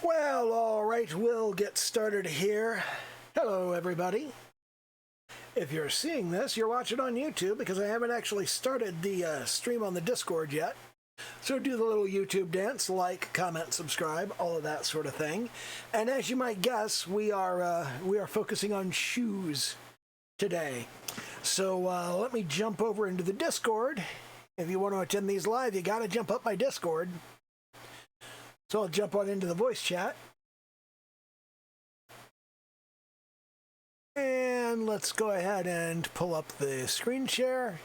Well, all right, we'll get started here. Hello, everybody. If you're seeing this, you're watching on YouTube because I haven't actually started the stream on the Discord yet. So do the little YouTube dance, like, comment, subscribe, all of that sort of thing. And as you might guess, we are focusing on shoes today. So let me jump over into the Discord. If you want to attend these live, you got to jump up my Discord. So I'll jump on into the voice chat. And let's go ahead and pull up the screen share.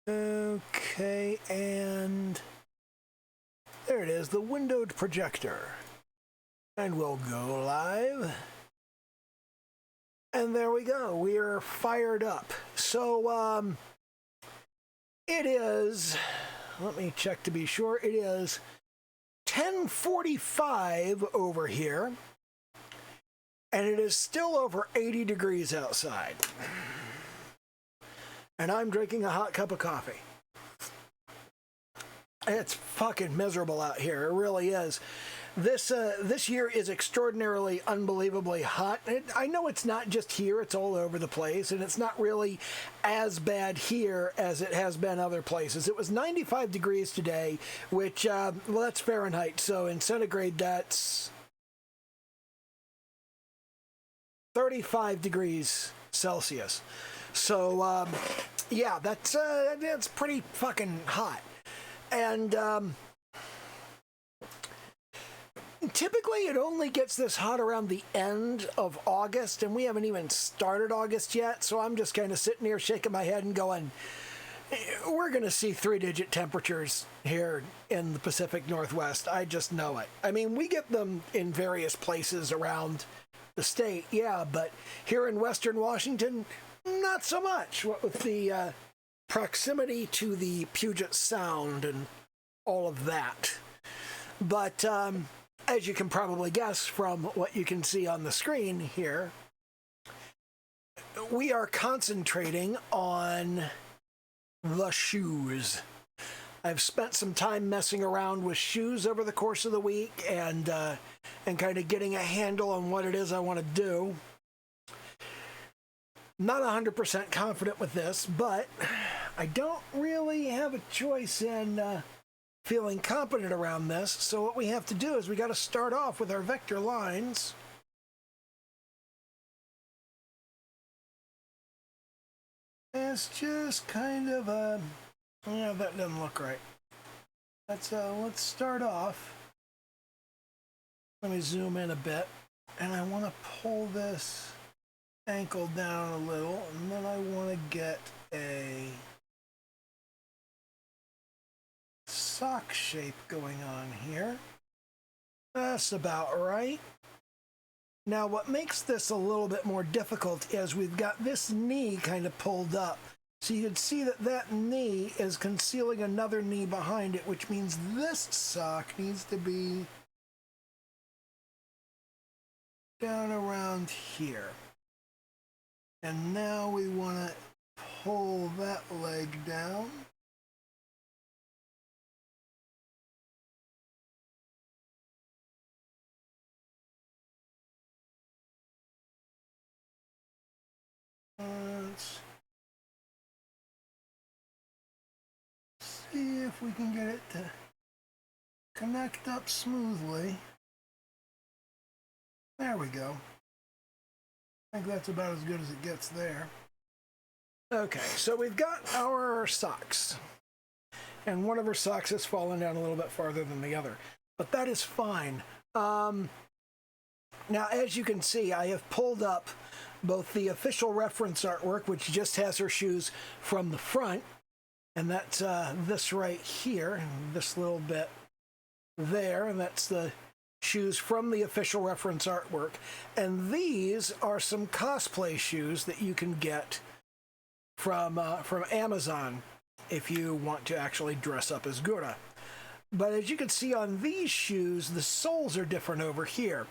Okay, and there it is, the windowed projector. And we'll go live. And there we go. We are fired up. So, it is, let me check to be sure, it is 10:45 over here. And it is still over 80 degrees outside. And I'm drinking a hot cup of coffee. It's fucking miserable out here. It really is. This year is extraordinarily, unbelievably hot. I know it's not just here, it's all over the place, and it's not really as bad here as it has been other places. It was 95 degrees today, which, well, that's Fahrenheit, so in centigrade, that's 35 degrees Celsius. So, yeah, that's pretty fucking hot. And, typically, it only gets this hot around the end of August, and we haven't even started August yet, so I'm just kind of sitting here shaking my head and going, we're going to see three-digit temperatures here in the Pacific Northwest. I just know it. I mean, we get them in various places around the state, yeah, but here in Western Washington, not so much, what with the proximity to the Puget Sound and all of that. But, as you can probably guess from what you can see on the screen here, we are concentrating on the shoes. I've spent some time messing around with shoes over the course of the week and kind of getting a handle on what it is I want to do. Not 100% confident with this, but I don't really have a choice in feeling competent around this, so what we have to do is we got to start off with our vector lines. It's just kind of yeah, that doesn't look right. Let's start off. Let me zoom in a bit, and I want to pull this ankle down a little, and then I want to get a sock shape going on here. That's about right. Now, what makes this a little bit more difficult is we've got this knee kind of pulled up. So you can see that that knee is concealing another knee behind it, which means this sock needs to be down around here. And now we want to pull that leg down. Let's see if we can get it to connect up smoothly. There we go. I think that's about as good as it gets there. Okay, so we've got our socks. And one of our socks has fallen down a little bit farther than the other. But that is fine. Now, as you can see, I have pulled up both the official reference artwork, which just has her shoes from the front, and that's this right here, and this little bit there, and that's the shoes from the official reference artwork. And these are some cosplay shoes that you can get from Amazon if you want to actually dress up as Gura. But as you can see on these shoes, the soles are different over here.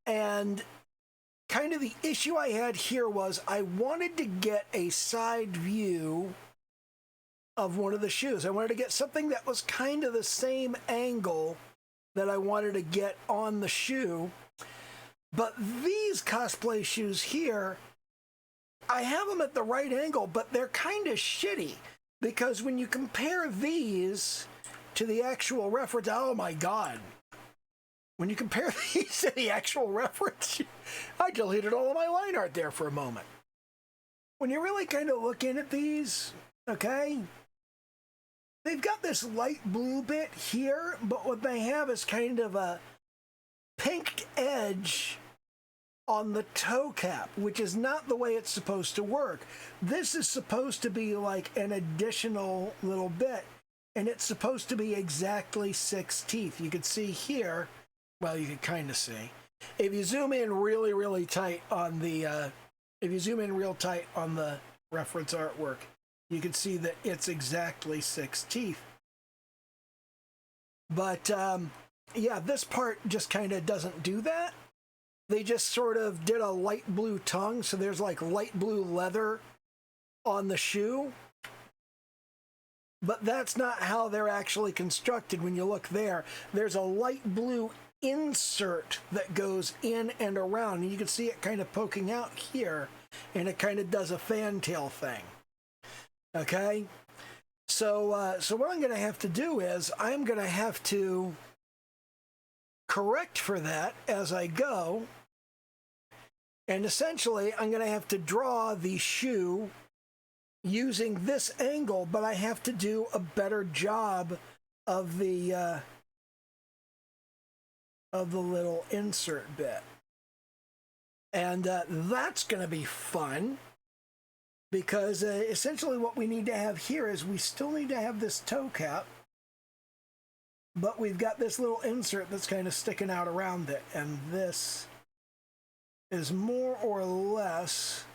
And kind of the issue I had here was I wanted to get a side view of one of the shoes. I wanted to get something that was kind of the same angle that I wanted to get on the shoe. But these cosplay shoes here, I have them at the right angle, but they're kind of shitty because when you compare these to the actual reference, oh my God. When you compare these to the actual reference, I deleted all of my line art there for a moment. When you're really kind of looking at these, okay, they've got this light blue bit here, but what they have is kind of a pink edge on the toe cap, which is not the way it's supposed to work. This is supposed to be like an additional little bit, and it's supposed to be exactly 6 teeth. You can see here, well, you can kind of see. If you zoom in really, really tight on the, if you zoom in real tight on the reference artwork, you can see that it's exactly 6 teeth. But yeah, this part just kind of doesn't do that. They just sort of did a light blue tongue, so there's like light blue leather on the shoe. But that's not how they're actually constructed. When you look there, there's a light blue insert that goes in and around, and you can see it kind of poking out here, and it kind of does a fantail thing. Okay, so what I'm going to have to do is I'm going to have to correct for that as I go, and essentially I'm going to have to draw the shoe using this angle, but I have to do a better job of the little insert bit. And that's going to be fun because essentially what we need to have here is we still need to have this toe cap, but we've got this little insert that's kind of sticking out around it. And this is more or less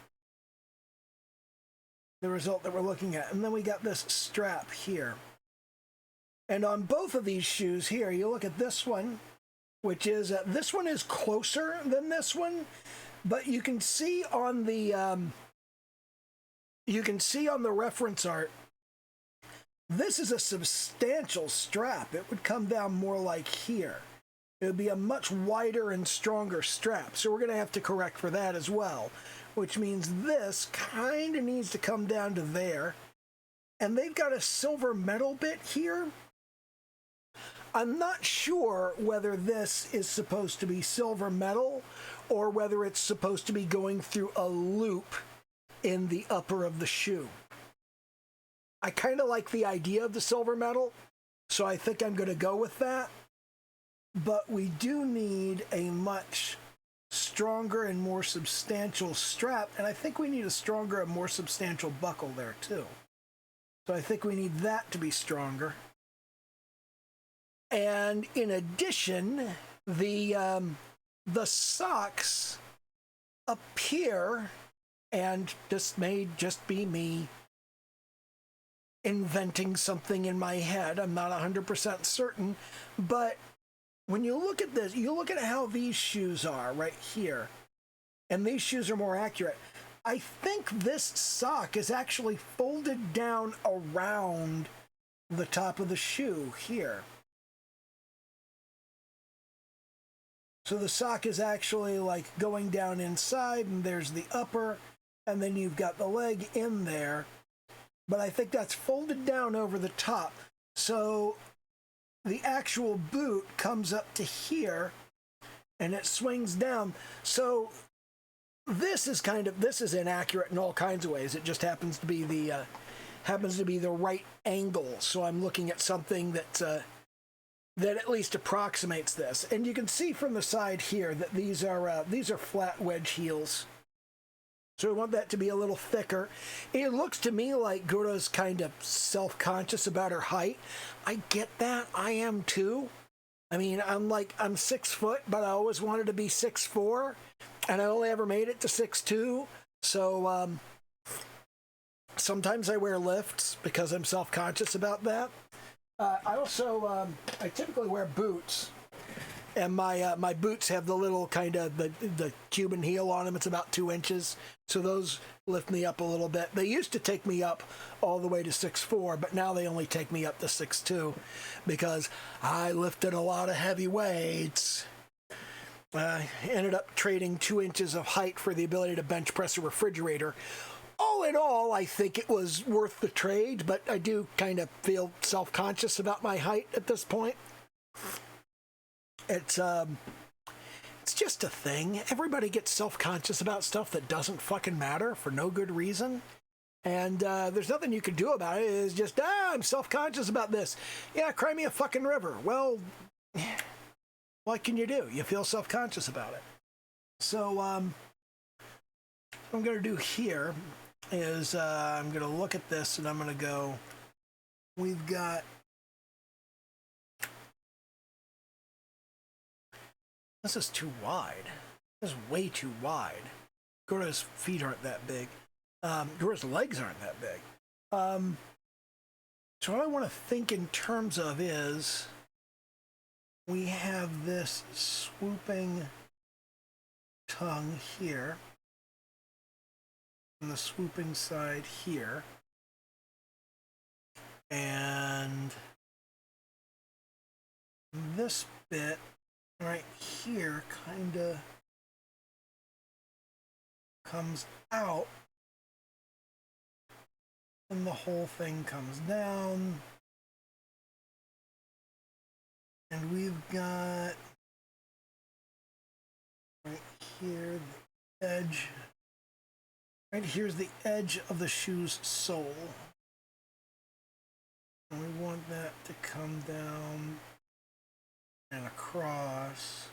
the result that we're looking at. And then we got this strap here. And on both of these shoes here, you look at this one, which is, this one is closer than this one, but you can see on the reference art, this is a substantial strap. It would come down more like here. It would be a much wider and stronger strap. So we're going to have to correct for that as well, which means this kind of needs to come down to there. And they've got a silver metal bit here. I'm not sure whether this is supposed to be silver metal or whether it's supposed to be going through a loop in the upper of the shoe. I kind of like the idea of the silver metal, so I think I'm going to go with that. But we do need a much stronger and more substantial strap, and I think we need a stronger and more substantial buckle there too. So I think we need that to be stronger. And in addition, the socks appear, and this may just be me inventing something in my head, I'm not 100% certain, but when you look at this, you look at how these shoes are right here, and these shoes are more accurate. I think this sock is actually folded down around the top of the shoe here. So the sock is actually like going down inside, and there's the upper, and then you've got the leg in there. But I think that's folded down over the top. So the actual boot comes up to here, and it swings down. So this is inaccurate in all kinds of ways. It just happens to be the right angle. So I'm looking at something that at least approximates this. And you can see from the side here that these are flat wedge heels. So we want that to be a little thicker. It looks to me like Gura's kind of self-conscious about her height. I get that. I am too. I mean, I'm 6 foot, but I always wanted to be 6'4", and I only ever made it to 6'2". So sometimes I wear lifts because I'm self-conscious about that. I typically wear boots. And my boots have the little kind of the Cuban heel on them. It's about 2 inches, so those lift me up a little bit. They used to take me up all the way to 6'4", but now they only take me up to 6'2", because I lifted a lot of heavy weights. I ended up trading 2 inches of height for the ability to bench press a refrigerator. All in all, I think it was worth the trade, but I do kind of feel self-conscious about my height at this point. It's just a thing. Everybody gets self-conscious about stuff that doesn't fucking matter for no good reason. And there's nothing you can do about it. It's just, I'm self-conscious about this. Yeah, cry me a fucking river. Well, what can you do? You feel self-conscious about it. So what I'm going to do here is I'm going to look at this and I'm going to go, we've got, this is too wide. This is way too wide. Gura's feet aren't that big. Gura's legs aren't that big. So what I want to think in terms of is, we have this swooping tongue here, and the swooping side here, and this bit right here kind of comes out, and the whole thing comes down. And we've got right here the edge. Right here's the edge of the shoe's sole. And we want that to come down and across.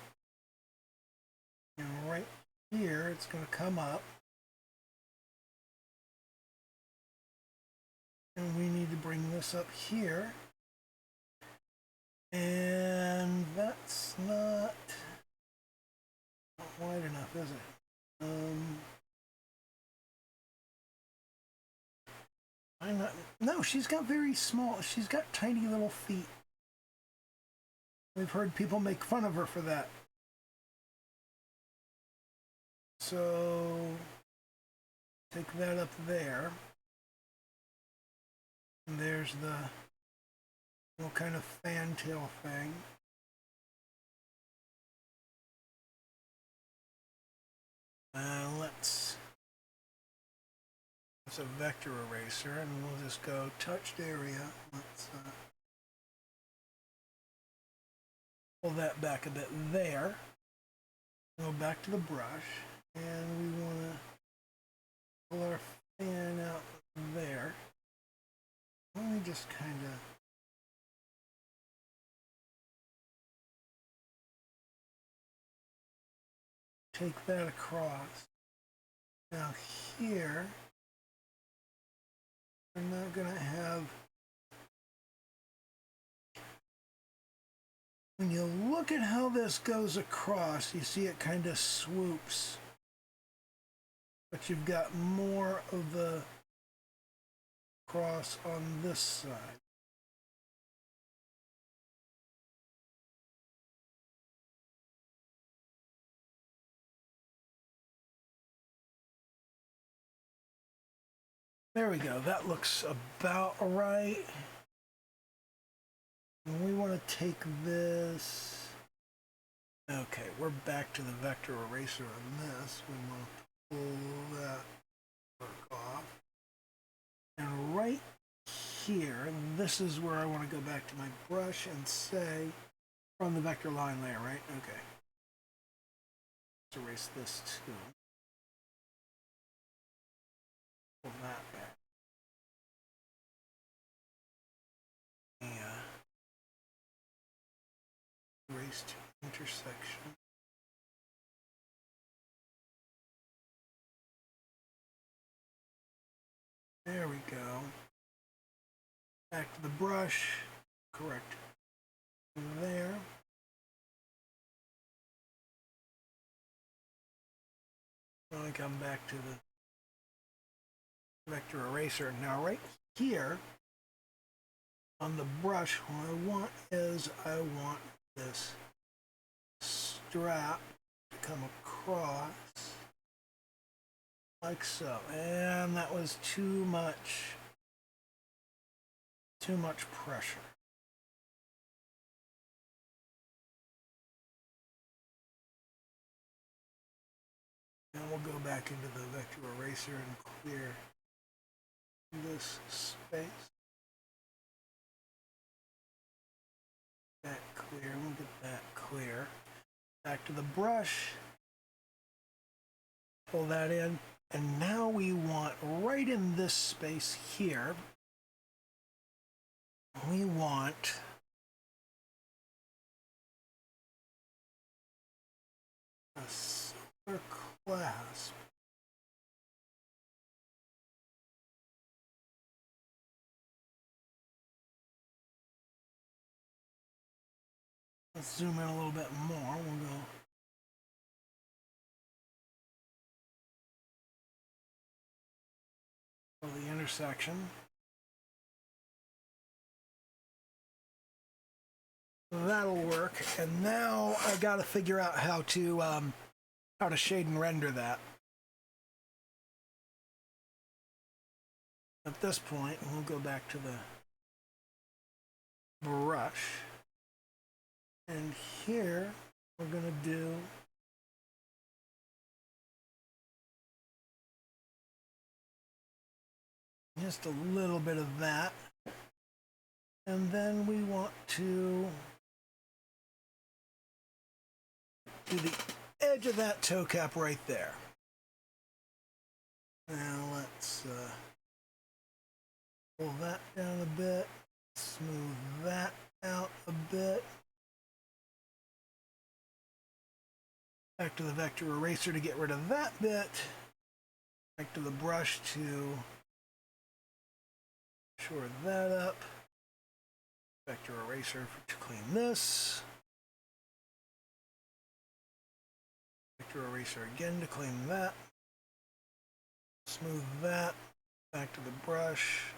And right here it's going to come up. And we need to bring this up here. And that's not wide enough, is it? I'm not. No, she's got very small. She's got tiny little feet. We've heard people make fun of her for that. So take that up there. And there's the little kind of fantail thing. It's a vector eraser, and we'll just go touched area. Let's pull that back a bit there. Go back to the brush, and we want to pull our fan out there. Let me just kind of take that across. Now here, we're not going to have, when you look at how this goes across, you see it kind of swoops. But you've got more of the cross on this side. There we go. That looks about right. And we want to take this. Okay, we're back to the vector eraser on this. We want to pull that work off. And right here, this is where I want to go back to my brush and say, from the vector line layer, right? Okay. Let's erase this too. Pull that back. Yeah. Erase to intersection. There we go. Back to the brush. Correct. There. Now I come back to the vector eraser. Now right here on the brush, what I want is I want this strap to come across like so. And that was too much pressure. And we'll go back into the vector eraser and clear this space. That clear, we'll get that clear. Back to the brush, pull that in, and now we want right in this space here, we want a silver clasp. Let's zoom in a little bit more. We'll go for the intersection. That'll work. And now I got to figure out how to shade and render that. At this point, we'll go back to the brush. And here, we're going to do just a little bit of that. And then we want to do the edge of that toe cap right there. Now let's pull that down a bit, smooth that out a bit. Back to the vector eraser to get rid of that bit. Back to the brush to shore that up. Vector eraser to clean this. Vector eraser again to clean that. Smooth that. Back to the brush.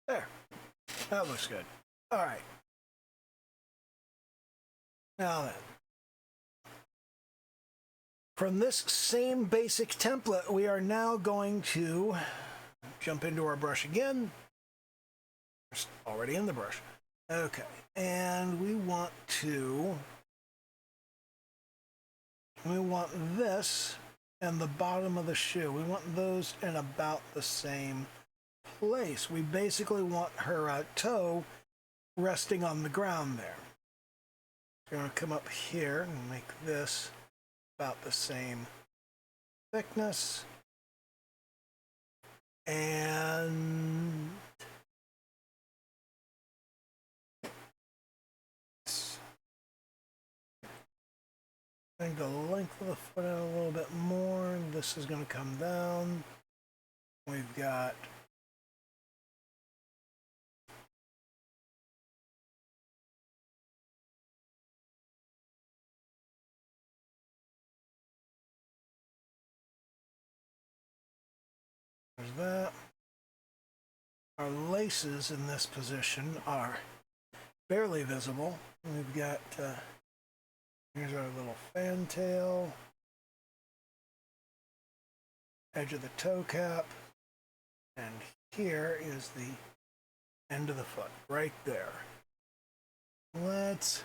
There. That looks good. All right. Now then, from this same basic template, we are now going to jump into our brush again. It's already in the brush. Okay, and we want this and the bottom of the shoe. We want those in about the same place. We basically want her toe resting on the ground there. We're going to come up here and make this about the same thickness. And bring the length of the foot out a little bit more. This is going to come down. We've got that. Our laces in this position are barely visible. We've got, here's our little fantail, edge of the toe cap, and here is the end of the foot, right there. Let's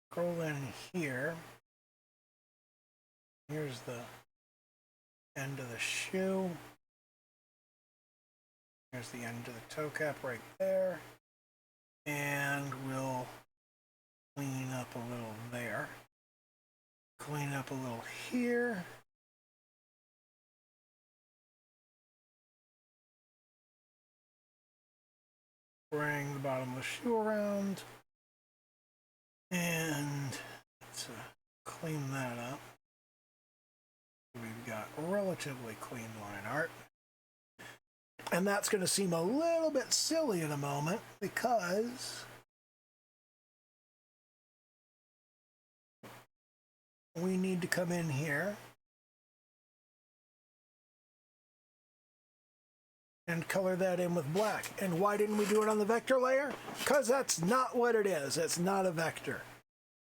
scroll in here. Here's the end of the shoe. Here's the end of the toe cap right there. And we'll clean up a little there. Clean up a little here. Bring the bottom of the shoe around. And let's clean that up. We've got relatively clean line art. And that's going to seem a little bit silly in a moment because we need to come in here and color that in with black. And why didn't we do it on the vector layer? Because that's not what it is. It's not a vector.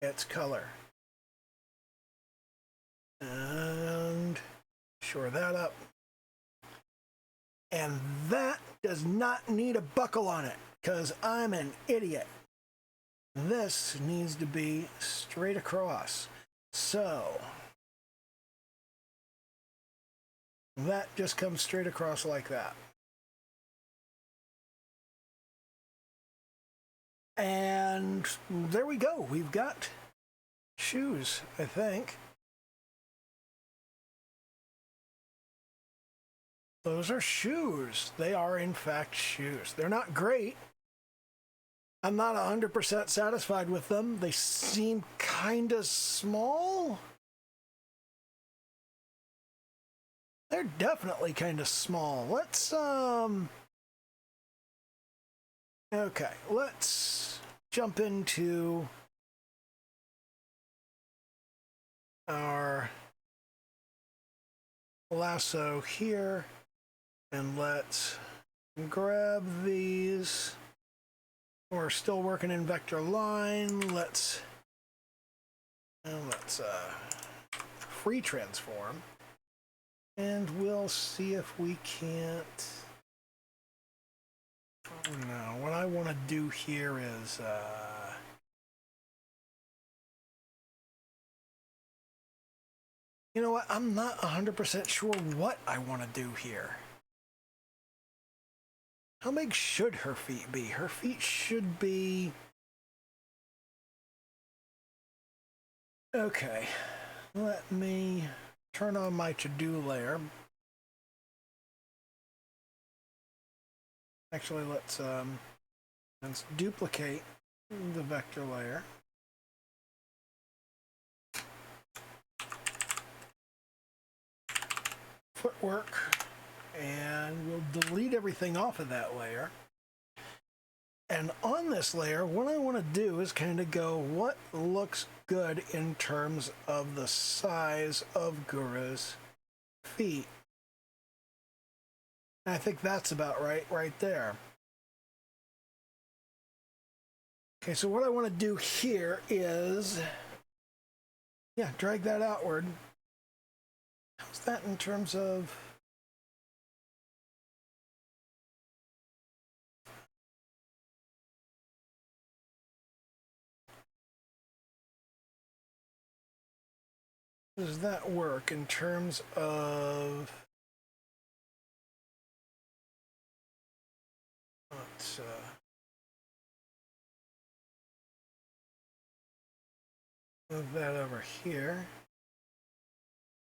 It's color. And shore that up. And that does not need a buckle on it, because I'm an idiot. This needs to be straight across. So that just comes straight across like that. And there we go. We've got shoes, I think. Those are shoes. They are, in fact, shoes. They're not great. I'm not 100% satisfied with them. They seem kind of small. They're definitely kind of small. Let's, okay, let's jump into our lasso here, and let's grab these. We're still working in vector line. Let's free transform, and we'll see if we can't. Oh no, what I want to do here is you know what? I'm not 100% sure what I want to do here. How big should her feet be? Her feet should be... Okay, let me turn on my to-do layer. Actually, let's duplicate the vector layer. Footwork. And we'll delete everything off of that layer. And on this layer, what I want to do is kind of go, what looks good in terms of the size of Gura's feet? And I think that's about right there. Okay, so what I want to do here is, yeah, drag that outward. How's that in terms of... Does that work in terms of... Let's move that over here,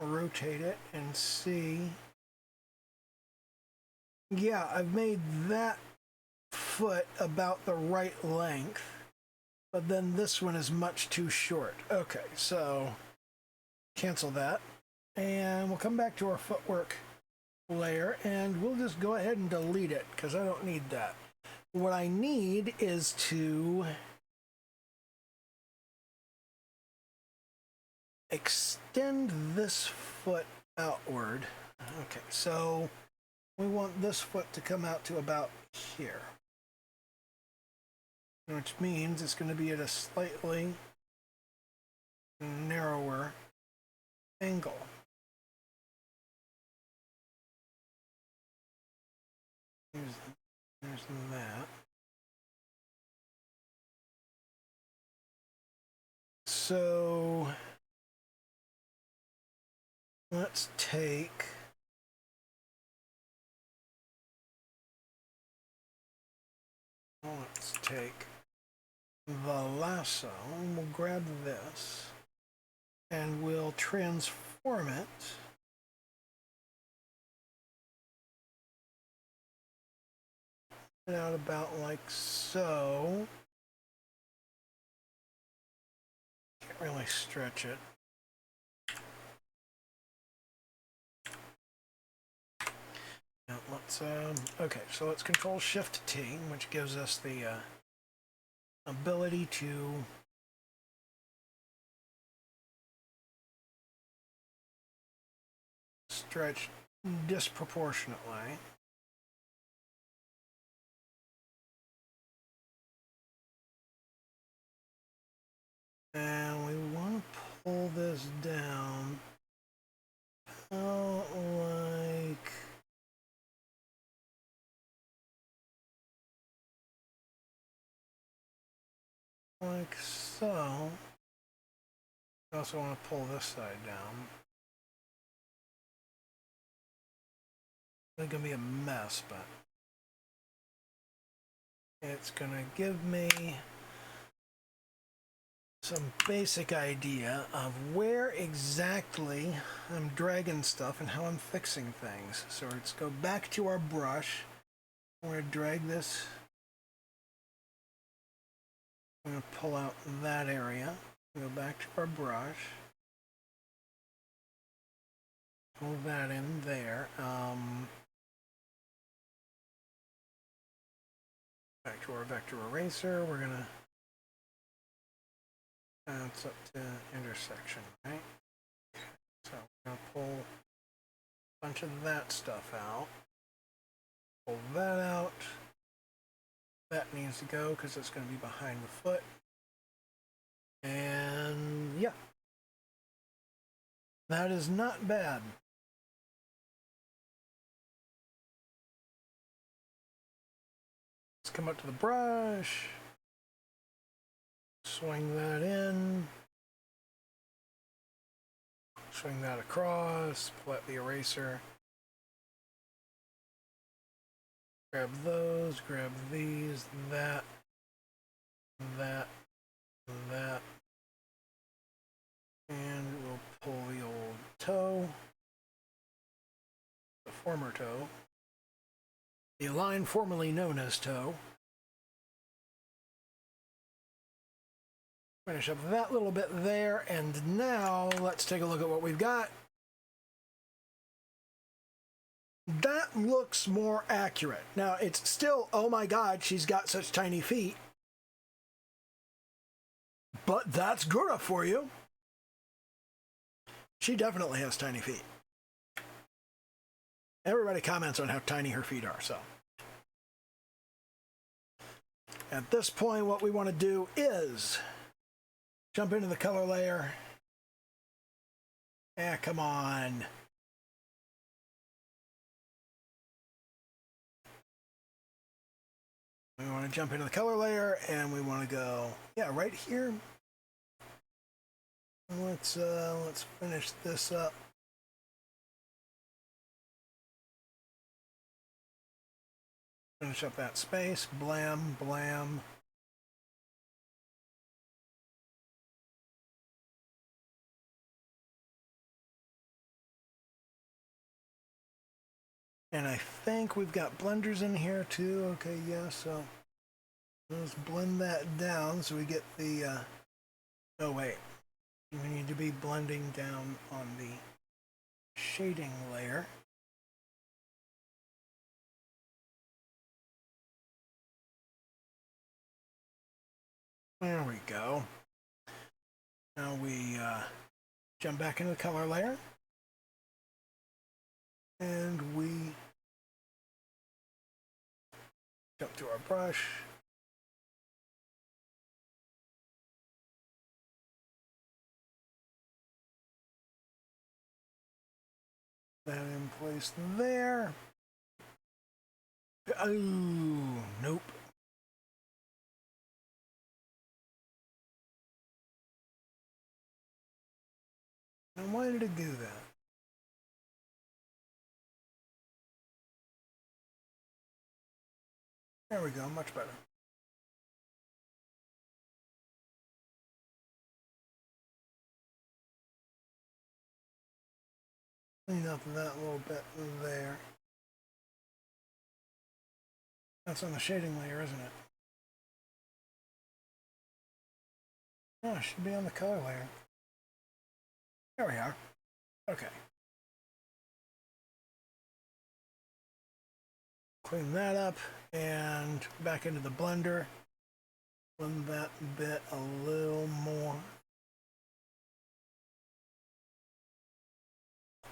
rotate it, and see. Yeah, I've made that foot about the right length, but then this one is much too short. Okay, so cancel that, and we'll come back to our footwork layer, and we'll just go ahead and delete it because I don't need that. What I need is to extend this foot outward. Okay, so we want this foot to come out to about here, which means it's going to be at a slightly narrower angle. There's that. So let's take the lasso, and we'll grab this and we'll transform it out about like so. Can't really stretch it. Now let's okay, so let's Control Shift T, which gives us the ability to stretched disproportionately. And we want to pull this down about like so. I also want to pull this side down. It's gonna be a mess, but it's gonna give me some basic idea of where exactly I'm dragging stuff and how I'm fixing things. So let's go back to our brush. We're gonna drag this. I'm gonna pull out that area. Go back to our brush. Pull that in there. Back to our vector eraser. We're gonna. It's up to intersection, right? So we're gonna pull a bunch of that stuff out. Pull that out. That needs to go because it's going to be behind the foot. And yeah, that is not bad. Let's come up to the brush. Swing that in. Swing that across. Pull out the eraser. Grab those, grab these, that, that, that. And we'll pull the old toe, the former toe, the line formerly known as toe. Finish up that little bit there, and now let's take a look at what we've got. That looks more accurate. Now, it's still, oh my God, she's got such tiny feet. But that's Gura for you. She definitely has tiny feet. Everybody comments on how tiny her feet are, so. At this point, what we want to do is jump into the color layer. Come on. We want to jump into the color layer, and we want to go, yeah, right here. Let's finish this up. Finish up that space. Blam, blam. And I think we've got blenders in here too. Okay, yeah, so let's blend that down so we get the, oh wait, we need to be blending down on the shading layer. There we go. Now we jump back into the color layer. And we jump to our brush. That in place there. Oh, nope. And why did it do that? There we go, much better. Clean up that little bit there. That's on the shading layer, isn't it? No, it should be on the color layer. There we are. Okay. Clean that up and back into the blender. Blend that bit a little more.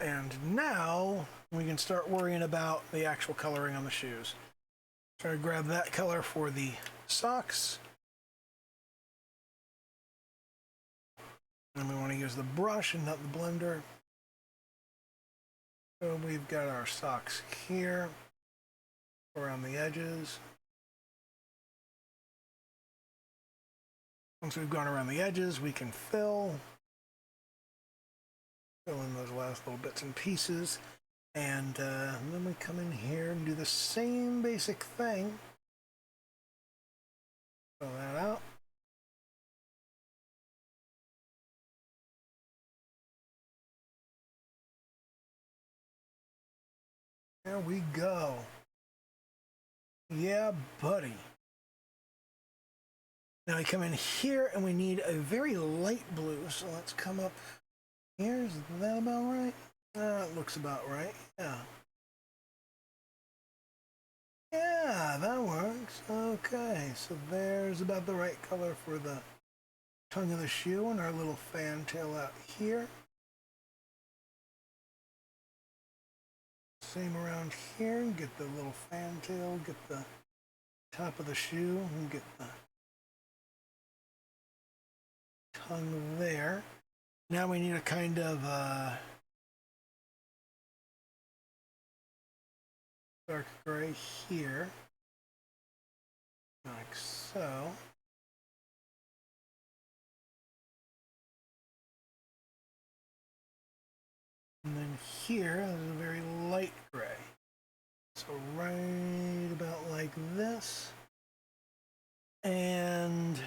And now we can start worrying about the actual coloring on the shoes. Try to grab that color for the socks. And we want to use the brush and not the blender. So we've got our socks here around the edges. Once we've gone around the edges, we can fill in those last little bits and pieces. And then we come in here and do the same basic thing. Fill that out. There we go. Yeah, buddy. Now we come in here and we need a very light blue. So let's come up here. Is that about right? It looks about right. Yeah. Yeah, that works. Okay, so there's about the right color for the tongue of the shoe and our little fantail out here. Same around here. Get the little fantail, get the top of the shoe, and get the tongue there. Now we need a kind of dark gray here, like so. And then here is a very light gray. So right about like this. And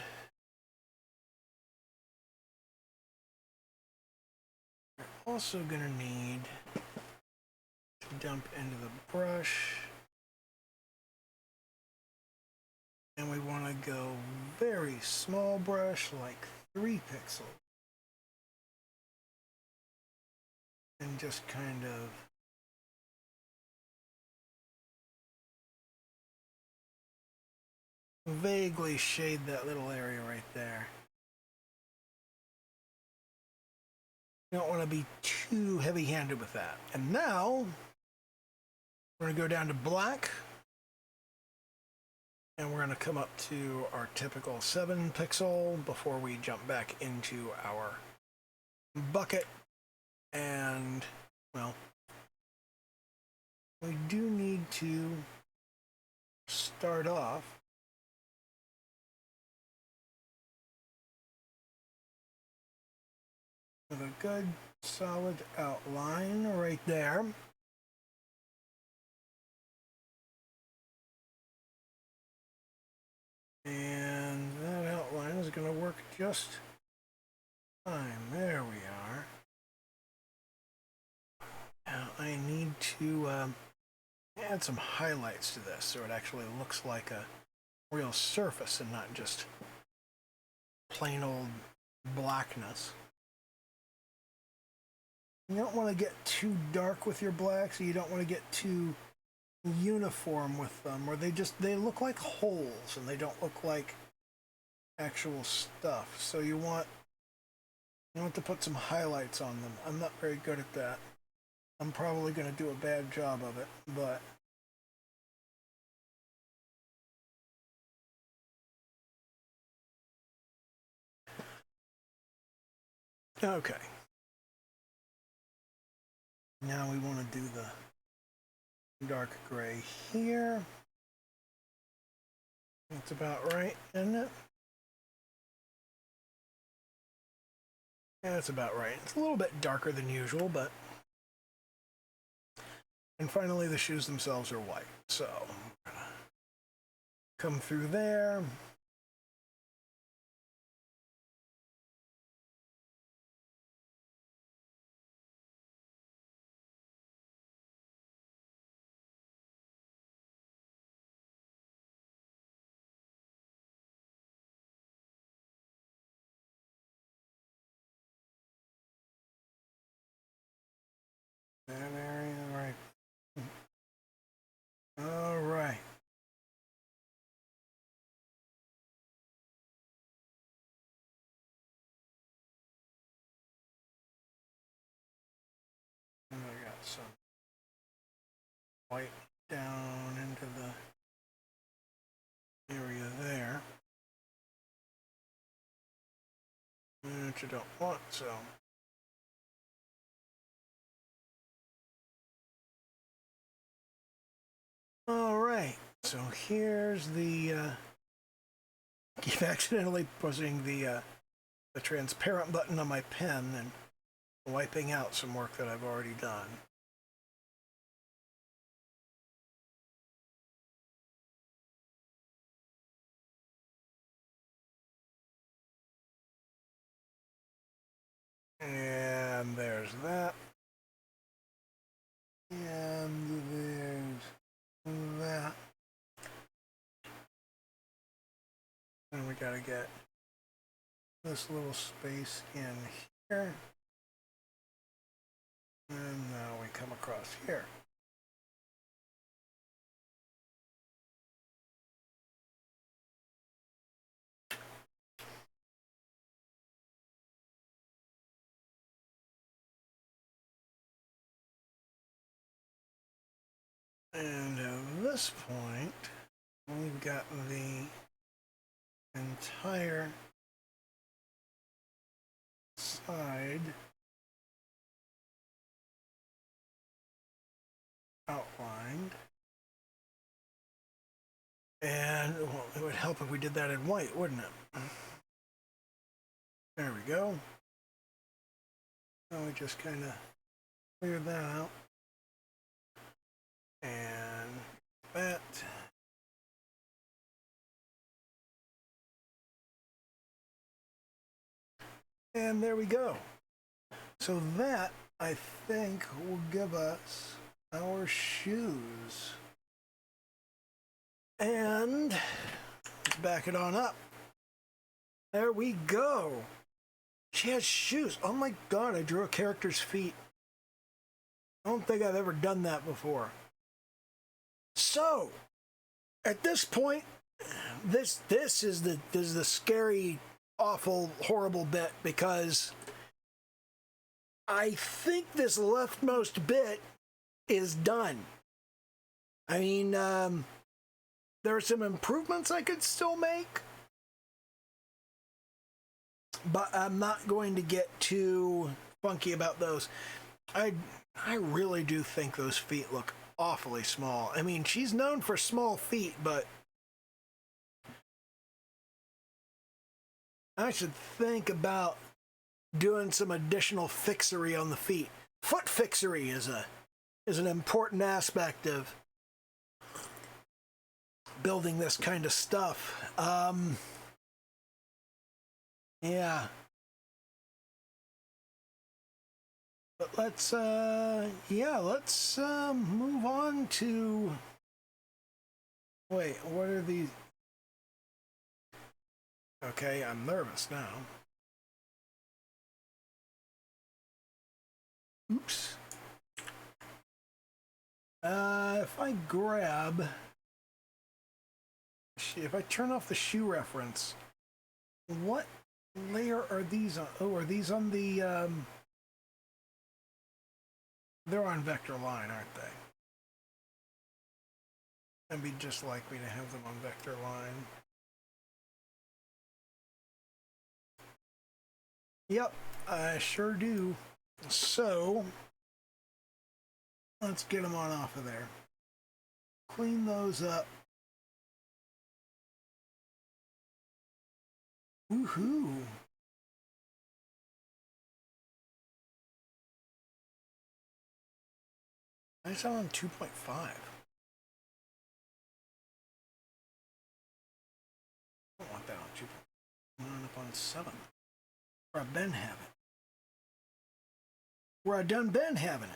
we're also going to need to dump into the brush. And we want to go very small brush, like 3 pixels. And just kind of vaguely shade that little area right there. You don't want to be too heavy-handed with that. And now we're going to go down to black. And we're going to come up to our typical 7 pixel before we jump back into our bucket. And, well, we do need to start off with a good solid outline right there. And that outline is going to work just fine. There we are. Now I need to add some highlights to this so it actually looks like a real surface and not just plain old blackness. You don't want to get too dark with your blacks, you don't want to get too uniform with them, or they look like holes and they don't look like actual stuff. So you want to put some highlights on them. I'm not very good at that. I'm probably going to do a bad job of it, but okay. Now we want to do the dark gray here. That's about right, isn't it? Yeah, that's about right. It's a little bit darker than usual, but... And finally, the shoes themselves are white. So, I'm gonna come through there. That area, right. All right. I'm gonna some white down into the area there, which you don't want, so. All right, so here's the, keep accidentally pushing the transparent button on my pen and wiping out some work that I've already done. And there's that. And there's that. And we gotta get this little space in here. And now we come across here. And at this point, we've got the entire side outlined. And well, it would help if we did that in white, wouldn't it? There we go. Now we just kind of clear that out. And that. And there we go. So that, I think, will give us our shoes. And let's back it on up. There we go. She has shoes. Oh my God, I drew a character's feet. I don't think I've ever done that before. So, at this point, this is the scary, awful, horrible bit, because I think this leftmost bit is done. I mean, there are some improvements I could still make, but I'm not going to get too funky about those. I really do think those feet look awfully small. I mean, she's known for small feet, but I should think about doing some additional fixery on the feet. Foot fixery is an important aspect of building this kind of stuff. Yeah. But let's move on to, wait, what are these? Okay, I'm nervous now. Oops. If I grab, if I turn off the shoe reference, what layer are these on? Oh, are these on the, they're on vector line, aren't they? It'd be just like me to have them on vector line. Yep, I sure do. So, let's get them on off of there. Clean those up. Woohoo! I saw on 2.5. I don't want that on 2. I want it up on 7. Where I've been having it. Where I done been having it.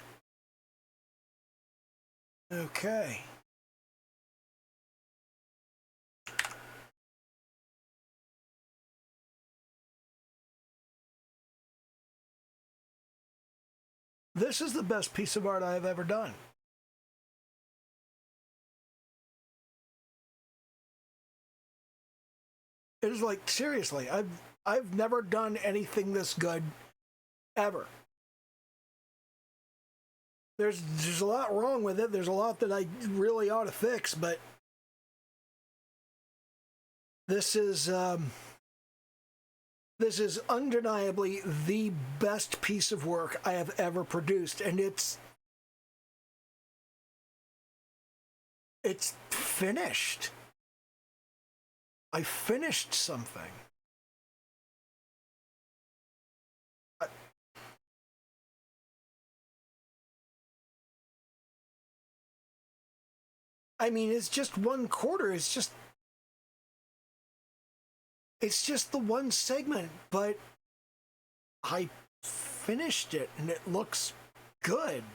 Okay. This is the best piece of art I've ever done. It is like, seriously, I've never done anything this good ever. there's a lot wrong with it. There's a lot that I really ought to fix, but this is undeniably the best piece of work I have ever produced, and it's finished. I finished something. I mean, it's just 1/4. It's just the one segment, but I finished it and it looks good.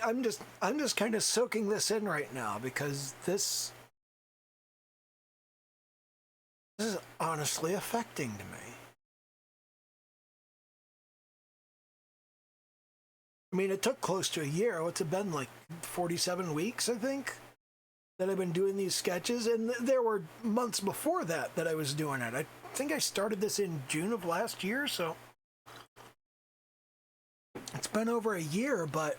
I'm just kind of soaking this in right now because this is honestly affecting to me. I mean, it took close to a year. What's it been, like 47 weeks, I think, that I've been doing these sketches? And there were months before that I was doing it. I think I started this in June of last year, so it's been over a year, but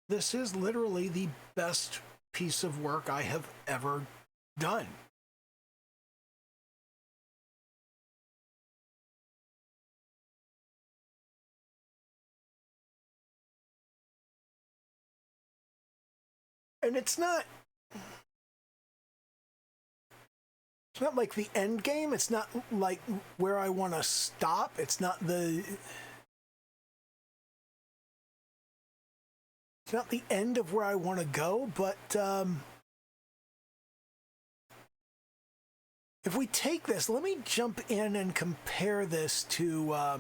this is literally the best piece of work I have ever done. And it's not like the end game. It's not like where I want to stop. It's not the end of where I want to go, but if we take this, let me jump in and compare this to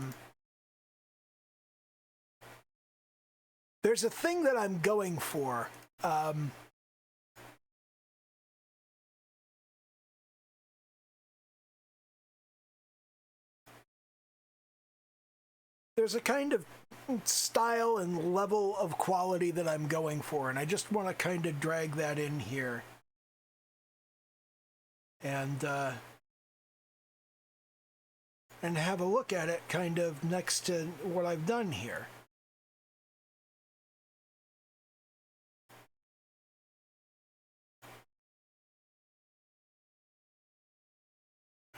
there's a thing that I'm going for. There's a kind of style and level of quality that I'm going for, and I just want to kind of drag that in here and have a look at it kind of next to what I've done here.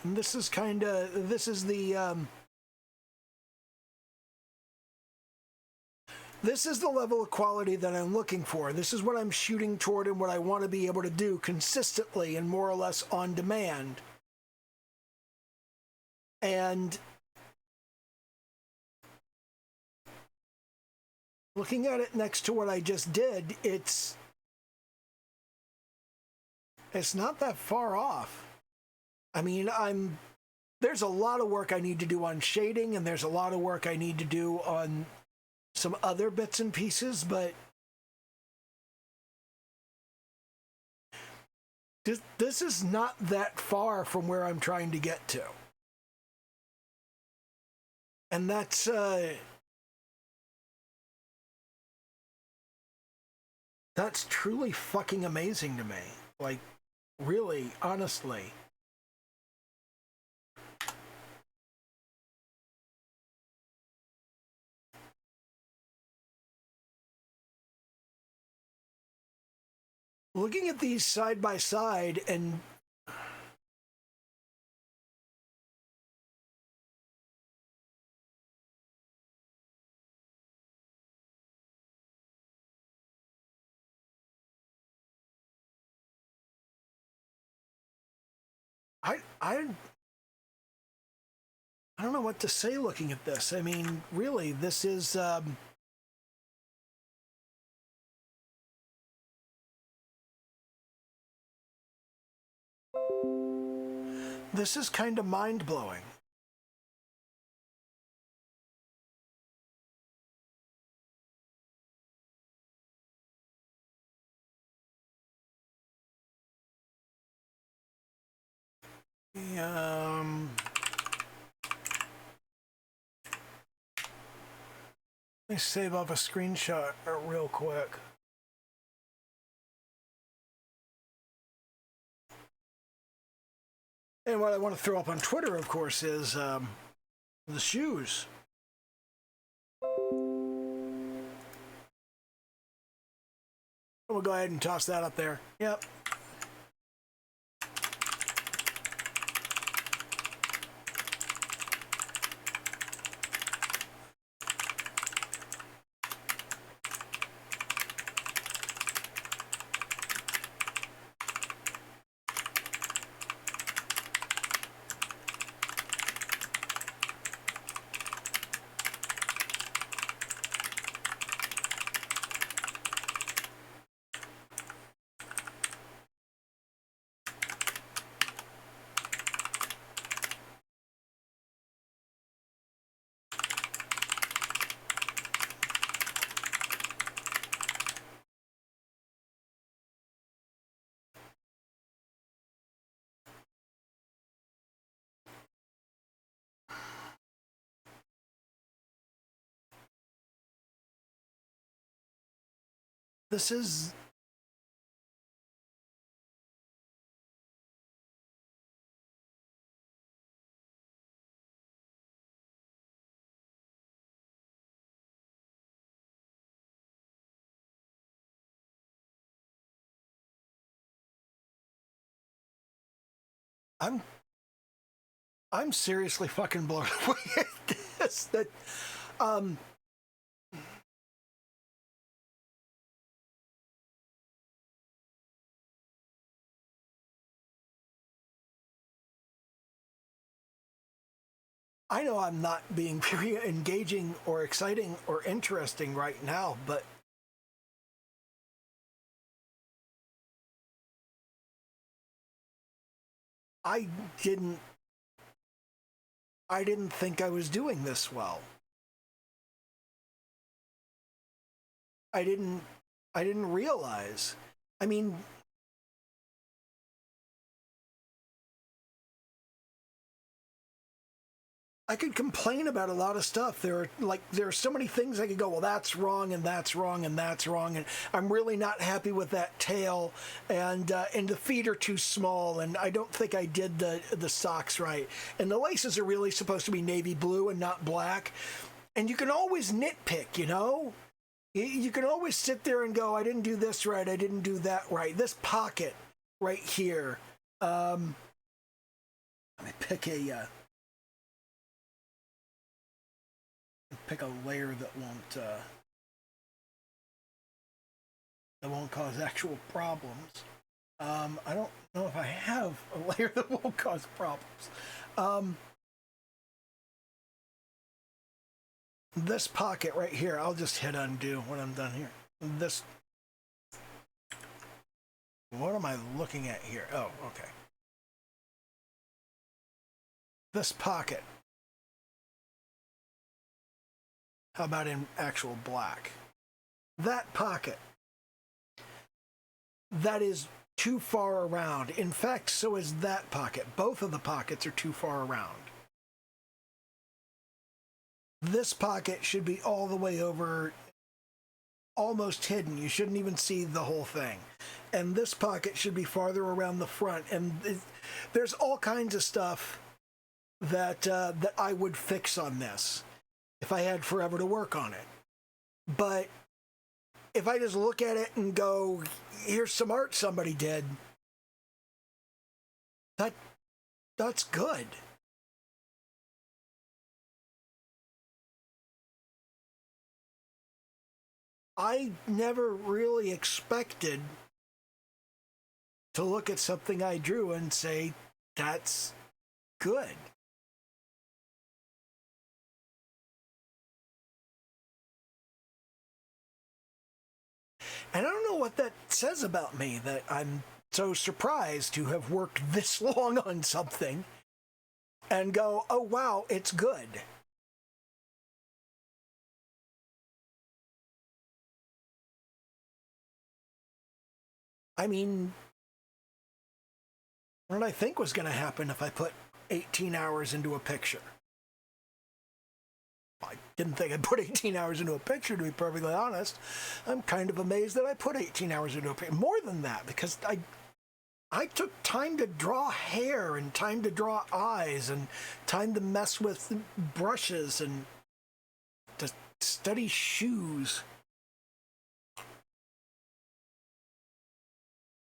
And this is the level of quality that I'm looking for. This is what I'm shooting toward and what I want to be able to do consistently and more or less on demand. And looking at it next to what I just did, it's not that far off. I mean, there's a lot of work I need to do on shading, and there's a lot of work I need to do on some other bits and pieces, but this is not that far from where I'm trying to get to. And that's truly fucking amazing to me. Like, really, honestly. Looking at these side by side, and I don't know what to say looking at this. I mean, really, this is kind of mind-blowing. Let me save off a screenshot real quick. And what I want to throw up on Twitter, of course, is the shoes. We'll go ahead and toss that up there. Yep. This is... I'm seriously fucking blown away at this. That, I know I'm not being very engaging or exciting or interesting right now, but I didn't think I was doing this well. I didn't realize. I mean, I could complain about a lot of stuff. There are so many things I could go, well, that's wrong, and that's wrong, and that's wrong, and I'm really not happy with that tail, and the feet are too small, and I don't think I did the socks right, and the laces are really supposed to be navy blue and not black, and you can always nitpick, you know? You can always sit there and go, I didn't do this right, I didn't do that right. This pocket right here, let me pick a layer that won't cause actual problems. I don't know if I have a layer that won't cause problems. This pocket right here, I'll just hit undo when I'm done here. This, what am I looking at here? Oh, okay. This pocket. How about in actual black? That pocket. That is too far around. In fact, so is that pocket. Both of the pockets are too far around. This pocket should be all the way over, almost hidden. You shouldn't even see the whole thing. And this pocket should be farther around the front. And there's all kinds of stuff that I would fix on this if I had forever to work on it. But if I just look at it and go, here's some art somebody did, that's good. I never really expected to look at something I drew and say, that's good. And I don't know what that says about me, that I'm so surprised to have worked this long on something and go, oh, wow, it's good. I mean, what did I think was going to happen if I put 18 hours into a picture? I Didn't think I'd put 18 hours into a picture, to be perfectly honest. I'm kind of amazed that I put 18 hours into a picture. More than that, because I took time to draw hair and time to draw eyes and time to mess with brushes and to study shoes.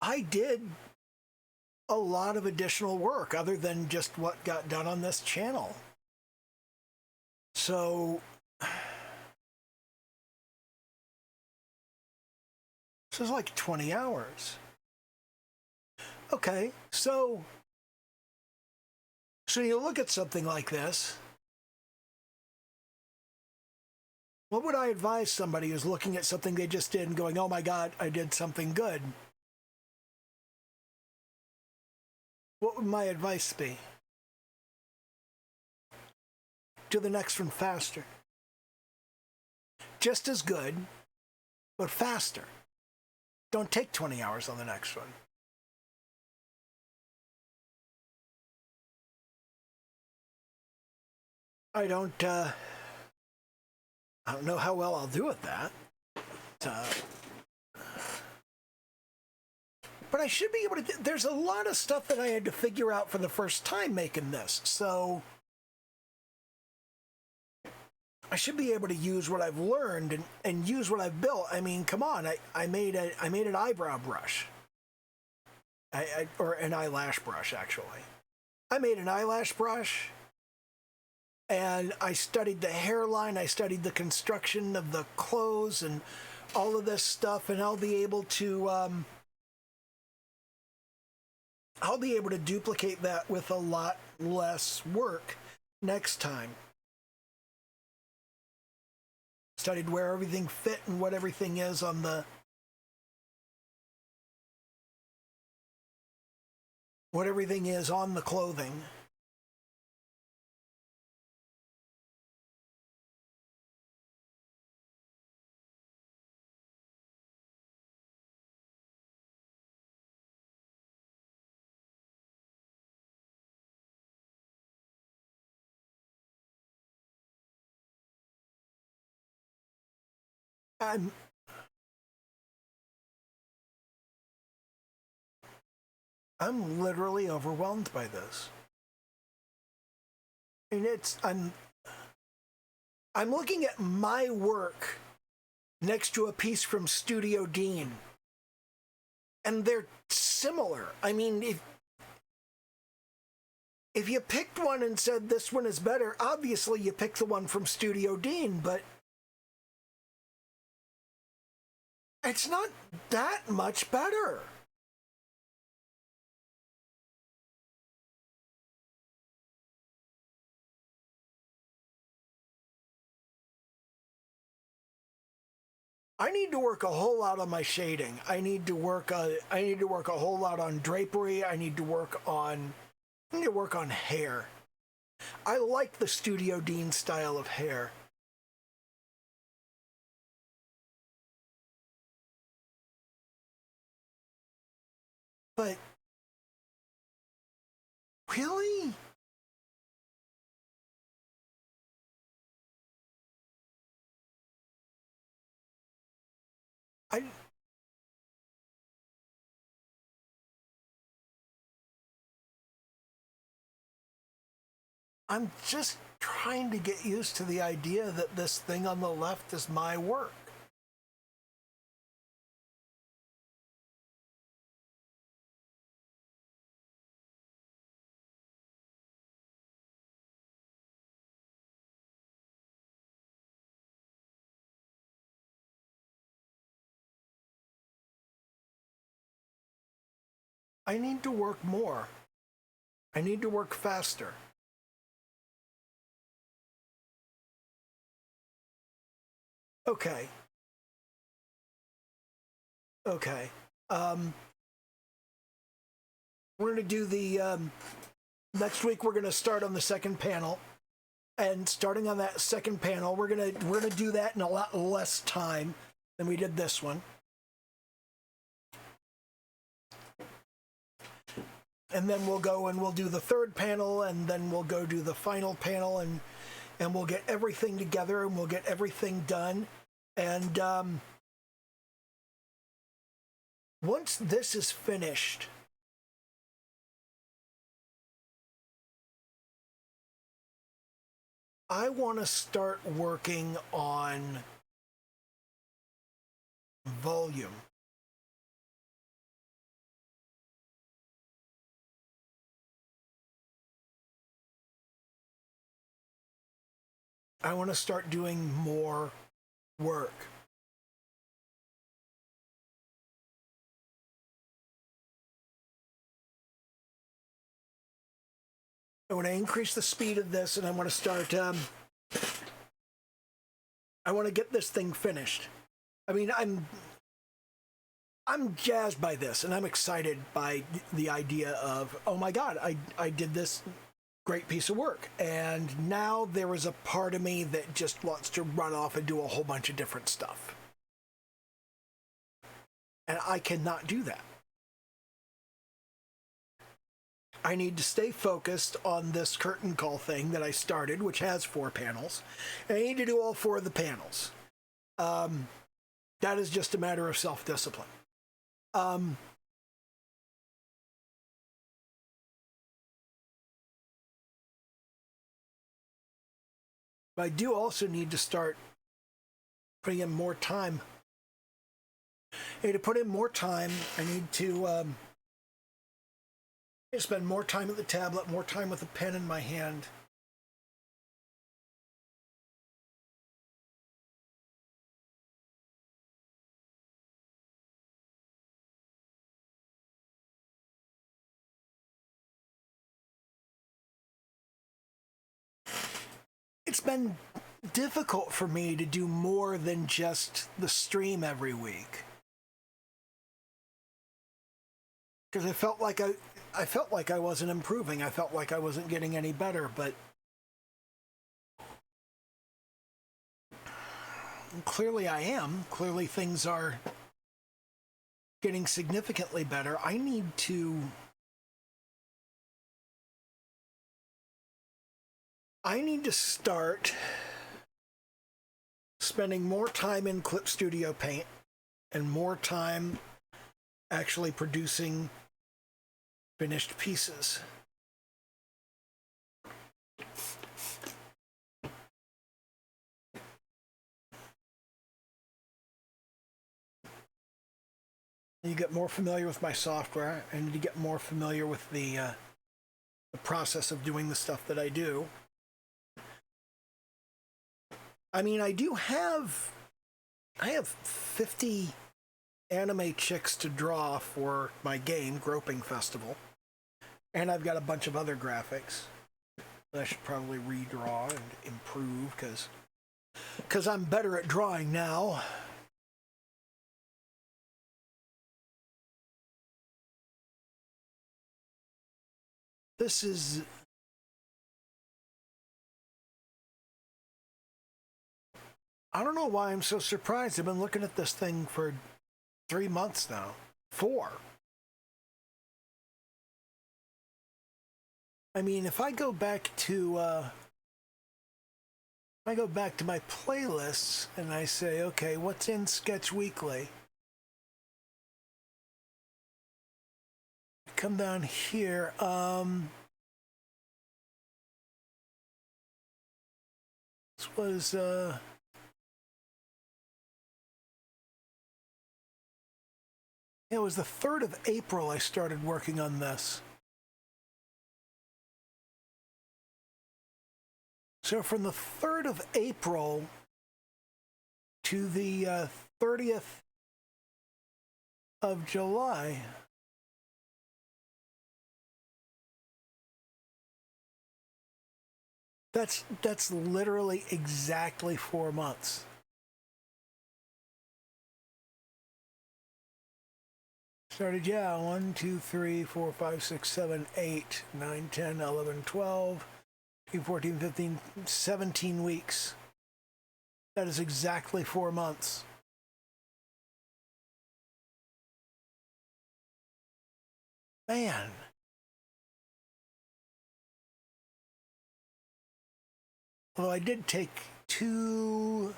I did a lot of additional work other than just what got done on this channel. So this is like 20 hours. Okay, so you look at something like this. What would I advise somebody who's looking at something they just did and going, oh my God, I did something good? What would my advice be? Do the next one faster. Just as good, but faster. Don't take 20 hours on the next one. I don't know how well I'll do at that. But I should be able to. There's a lot of stuff that I had to figure out for the first time making this, so I should be able to use what I've learned and use what I've built. I mean, come on, I made an eyebrow brush, or an eyelash brush actually. I made an eyelash brush, and I studied the hairline. I studied the construction of the clothes and all of this stuff, and I'll be able to duplicate that with a lot less work next time. Studied where everything fit and what everything is on the clothing. I'm literally overwhelmed by this. And I'm looking at my work next to a piece from Studio Dean, and they're similar. I mean, if you picked one and said this one is better, obviously you picked the one from Studio Dean, but it's not that much better. I need to work a whole lot on my shading. I need to work a whole lot on drapery. I need to work on hair. I like the Studio Dean style of hair. But really? I'm just trying to get used to the idea that this thing on the left is my work. I need to work more. I need to work faster. Okay. Okay. We're going to do the next week. We're going to start on the second panel, and starting on that second panel, we're gonna do that in a lot less time than we did this one. And then we'll go and we'll do the third panel, and then we'll go do the final panel, and and we'll get everything together and we'll get everything done. And once this is finished, I want to start working on volume. I want to start doing more work. I want to increase the speed of this, and I want to start, I want to get this thing finished. I mean, I'm jazzed by this, and I'm excited by the idea of, oh my God, I did this great piece of work. And now there is a part of me that just wants to run off and do a whole bunch of different stuff. And I cannot do that. I need to stay focused on this curtain call thing that I started, which has 4 panels. And I need to do all 4 of the panels. That is just a matter of self-discipline. But I do also need to start putting in more time. I need to put in more time. I need to spend more time at the tablet, more time with a pen in my hand. It's been difficult for me to do more than just the stream every week. Because I felt like I wasn't improving. I felt like I wasn't getting any better, but clearly I am. Clearly things are getting significantly better. I need to start spending more time in Clip Studio Paint and more time actually producing finished pieces. You get more familiar with my software. I need to get more familiar with the process of doing the stuff that I do. I mean, I have 50 anime chicks to draw for my game, Groping Festival. And I've got a bunch of other graphics that I should probably redraw and improve because I'm better at drawing now. This is... I don't know why I'm so surprised. I've been looking at this thing for 3 months now. 4. I mean, if I go back to my playlists and I say, okay, what's in Sketch Weekly? Come down here. This was it was the 3rd of April I started working on this. So from the 3rd of April to the 30th of July, that's literally exactly 4 months. Started, 1, 2, 3, 4, 5, 6, 7, 8, 9, 10, 11, 12, 14, 15, 17 weeks. That is exactly 4 months. Man. Although I did take 2.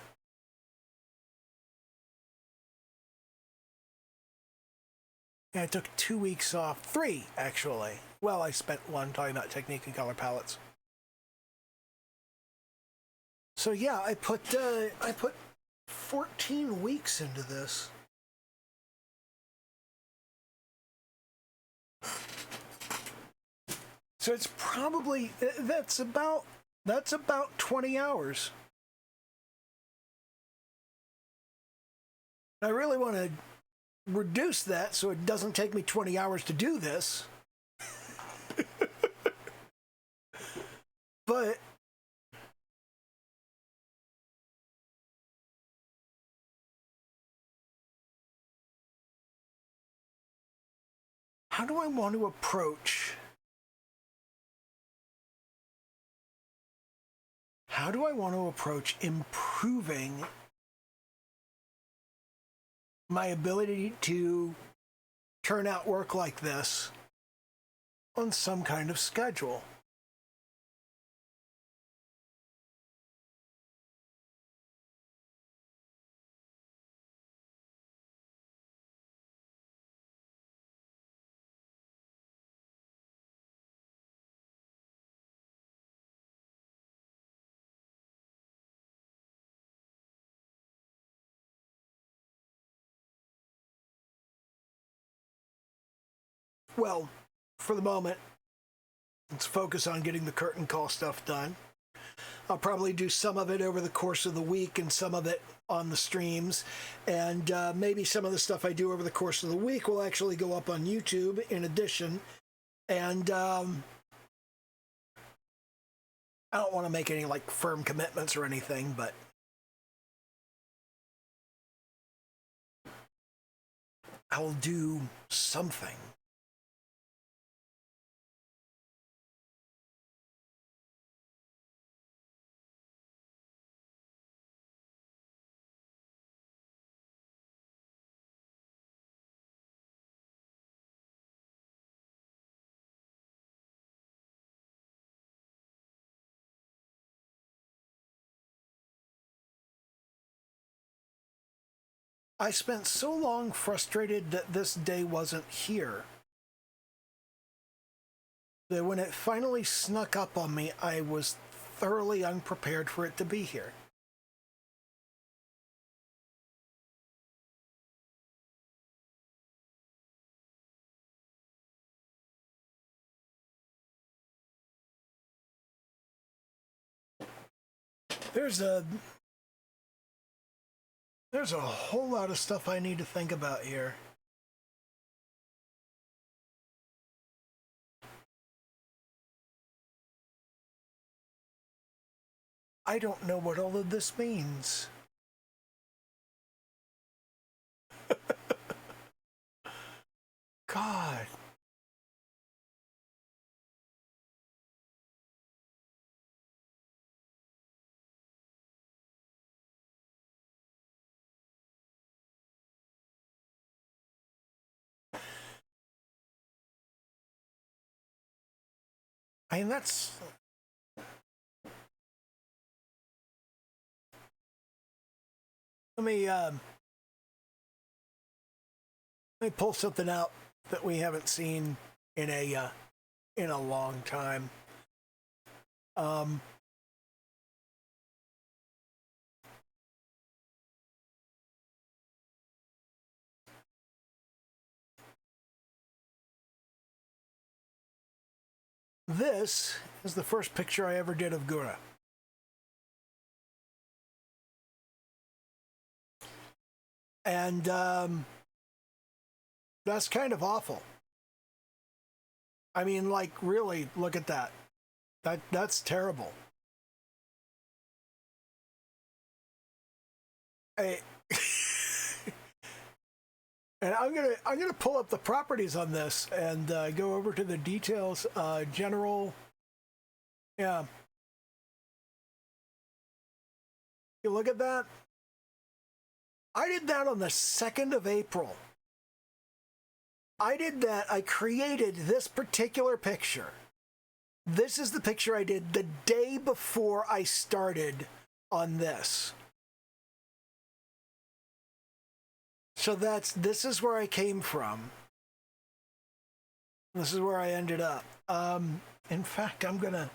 Yeah, I took 2 weeks off. 3, actually. Well, I spent 1 talking about technique and color palettes. So yeah, I put 14 weeks into this. So it's probably that's about 20 hours. I really want to reduce that so it doesn't take me 20 hours to do this. But how do I want to approach? How do I want to approach improving my ability to turn out work like this on some kind of schedule? Well, for the moment, let's focus on getting the curtain call stuff done. I'll probably do some of it over the course of the week and some of it on the streams. And maybe some of the stuff I do over the course of the week will actually go up on YouTube in addition. And I don't want to make any like firm commitments or anything, but I'll do something. I spent so long frustrated that this day wasn't here that when it finally snuck up on me, I was thoroughly unprepared for it to be here. There's a whole lot of stuff I need to think about here. I don't know what all of this means. God. I mean, that's... Let me pull something out that we haven't seen in a long time. This is the first picture I ever did of Gura. And that's kind of awful. I mean, like, really, look at that. That's terrible. I, and I'm gonna pull up the properties on this and go over to the details. General, yeah. You look at that. I did that on the 2nd of April. I did that. I created this particular picture This is the picture I did the day before I started on this. So this is where I came from. This is where I ended up. In fact, I'm gonna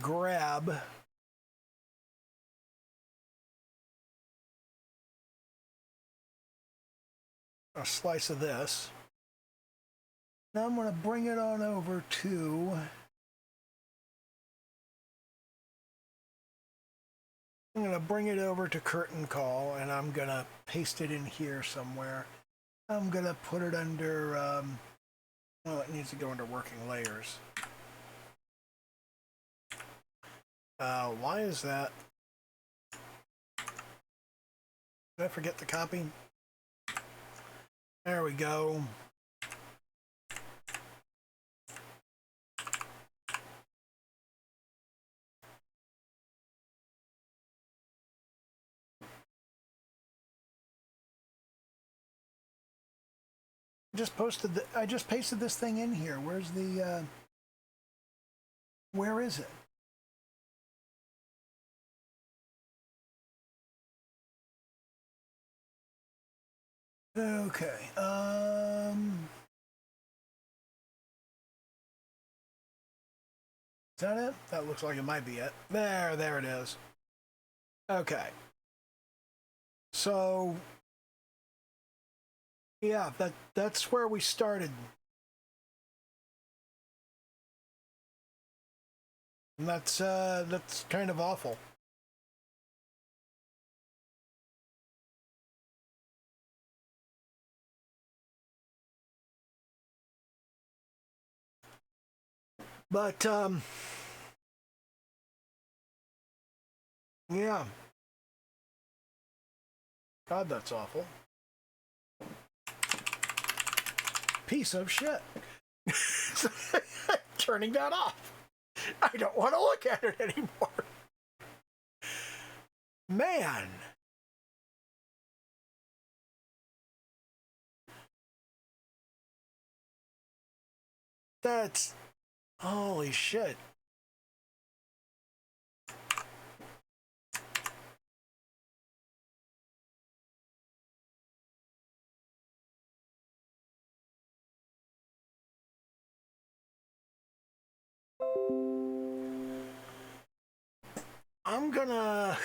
grab a slice of this. Now I'm going to bring it on over to curtain call, and I'm going to paste it in here somewhere. I'm going to put it under, well, it needs to go under working layers. Why is that? Did I forget the copy? There we go. I just pasted this thing in here. Where's the, where is it? Okay, is that it? That looks like it might be it. There it is. Okay. So, yeah, that's where we started. And that's kind of awful. But, yeah. God, that's awful. Piece of shit. Turning that off. I don't want to look at it anymore. Man. That's... holy shit. I'm gonna...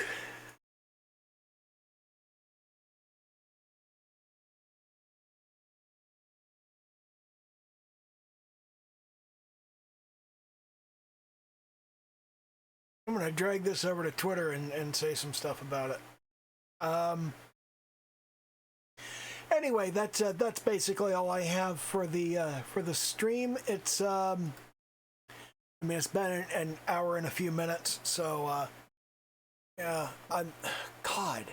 drag this over to Twitter and say some stuff about it. Anyway, that's basically all I have for the stream. It's I mean, it's been an hour and a few minutes, so yeah, God.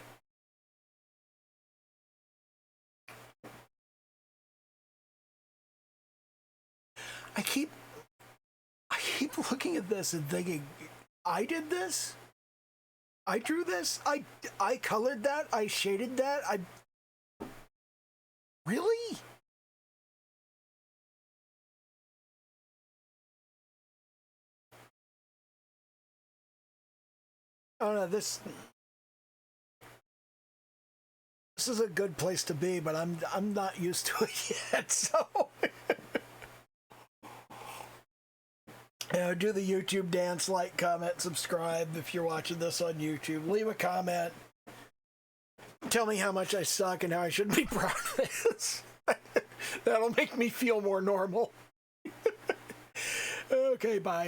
I keep looking at this and thinking, I did this? I drew this? I colored that? I shaded that? Really? Oh no, this is a good place to be, but I'm not used to it yet, so do the YouTube dance, like, comment, subscribe if you're watching this on YouTube. Leave a comment. Tell me how much I suck and how I shouldn't be proud of this. That'll make me feel more normal. Okay, bye.